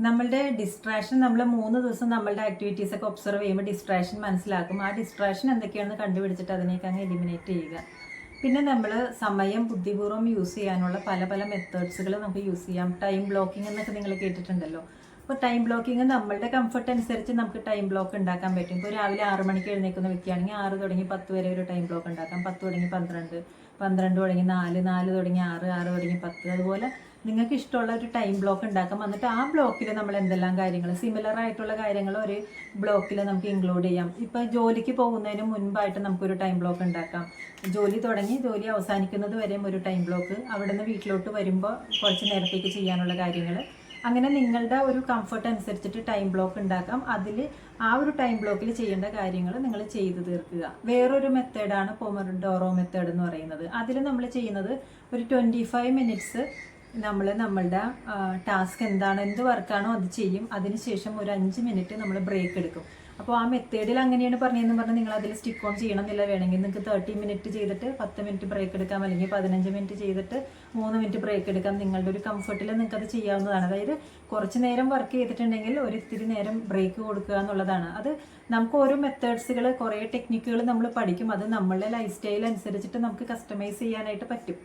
നമ്മളുടെ ഡിസ്ട്രാക്ഷൻ നമ്മൾ 3 ദിവസം നമ്മളുടെ ആക്ടിവിറ്റീസ് ഒക്കെ ഒബ്സർവ് ചെയ്യുമ്പോൾ ഡിസ്ട്രാക്ഷൻ മനസ്സിലാക്കും. ആ ഡിസ്ട്രാക്ഷൻ എന്തൊക്കെയാണെന്ന് കണ്ടുപിടിച്ചിട്ട് അതിനേക്ക് അങ്ങ് എലിമിനേറ്റ് ചെയ്യുക. പിന്നെ നമ്മൾ സമയം ബുദ്ധിപൂർവ്വം യൂസ് ചെയ്യാനുള്ള പല പല മെത്തേഡ്സുകൾ നമുക്ക് യൂസ് ചെയ്യാം. ടൈം ബ്ലോക്കിംഗ് എന്നൊക്കെ നിങ്ങൾ കേട്ടിട്ടുണ്ടല്ലോ. അപ്പോൾ ടൈം ബ്ലോക്കിംഗ് നമ്മളുടെ കംഫർട്ട് അനുസരിച്ച് നമുക്ക് ടൈം ബ്ലോക്ക് ഉണ്ടാക്കാൻ പറ്റും. ഇപ്പോൾ രാവിലെ 6 മണിക്ക് എഴുന്നേൽക്കുന്ന വ്യക്തിയാണെങ്കിൽ 6 തുടങ്ങി 10 വരെ ഒരു ടൈം ബ്ലോക്ക് ഉണ്ടാക്കാം. 10 തുടങ്ങി 12, 12 തുടങ്ങി 4, 4 തുടങ്ങി 6, 6 തുടങ്ങി 10. അതുപോലെ നിങ്ങൾക്ക് ഇഷ്ടമുള്ള ഒരു ടൈം ബ്ലോക്ക് ഉണ്ടാക്കാം. എന്നിട്ട് ആ ബ്ലോക്കിൽ നമ്മൾ എന്തെല്ലാം കാര്യങ്ങൾ സിമിലർ ആയിട്ടുള്ള കാര്യങ്ങൾ ഒരു ബ്ലോക്കിൽ നമുക്ക് ഇൻക്ലൂഡ് ചെയ്യാം. ഇപ്പോൾ ജോലിക്ക് പോകുന്നതിന് മുൻപായിട്ട് നമുക്കൊരു ടൈം ബ്ലോക്ക് ഉണ്ടാക്കാം. ജോലി തുടങ്ങി ജോലി അവസാനിക്കുന്നത് വരെയും ഒരു ടൈം ബ്ലോക്ക്. അവിടെ നിന്ന് വീട്ടിലോട്ട് വരുമ്പോൾ കുറച്ച് നേരത്തേക്ക് ചെയ്യാനുള്ള കാര്യങ്ങൾ. അങ്ങനെ നിങ്ങളുടെ ഒരു കംഫർട്ട് അനുസരിച്ചിട്ട് ടൈം ബ്ലോക്ക് ഉണ്ടാക്കാം. അതിൽ ആ ഒരു ടൈം ബ്ലോക്കിൽ ചെയ്യേണ്ട കാര്യങ്ങൾ നിങ്ങൾ ചെയ്തു തീർക്കുക. വേറൊരു മെത്തേഡാണ് പോമോഡോറോ മെത്തേഡ് എന്ന് പറയുന്നത്. അതിൽ നമ്മൾ ചെയ്യുന്നത് ഒരു 25 മിനിറ്റ്സ് നമ്മളുടെ ടാസ്ക് എന്താണ്, എന്ത് വർക്കാണോ അത് ചെയ്യും. അതിനുശേഷം ഒരു 5 മിനിറ്റ് നമ്മൾ ബ്രേക്ക് എടുക്കും. അപ്പോൾ ആ മെത്തേഡിൽ അങ്ങനെയാണ് പറഞ്ഞതെന്ന് പറഞ്ഞാൽ നിങ്ങൾ അതിൽ സ്റ്റിക്ക് ഓൺ ചെയ്യണം എന്നില്ല. വേണമെങ്കിൽ നിങ്ങൾക്ക് 30 മിനിറ്റ് ചെയ്തിട്ട് 10 മിനിറ്റ് ബ്രേക്ക് എടുക്കാം, അല്ലെങ്കിൽ 15 മിനിറ്റ് ചെയ്തിട്ട് 3 മിനിറ്റ് ബ്രേക്ക് എടുക്കാം. നിങ്ങളുടെ ഒരു കംഫർട്ടിൽ നിങ്ങൾക്ക് അത് ചെയ്യാവുന്നതാണ്. അതായത് കുറച്ച് നേരം വർക്ക് ചെയ്തിട്ടുണ്ടെങ്കിൽ ഒരു ഇത്തിരി നേരം ബ്രേക്ക് കൊടുക്കുക എന്നുള്ളതാണ്. അത് നമുക്ക് ഓരോ മെത്തേഡ്സുകൾ, കുറേ ടെക്നിക്കുകൾ നമ്മൾ പഠിക്കും. അത് നമ്മളുടെ ലൈഫ് സ്റ്റൈൽ അനുസരിച്ചിട്ട് നമുക്ക് കസ്റ്റമൈസ് ചെയ്യാനായിട്ട് പറ്റും.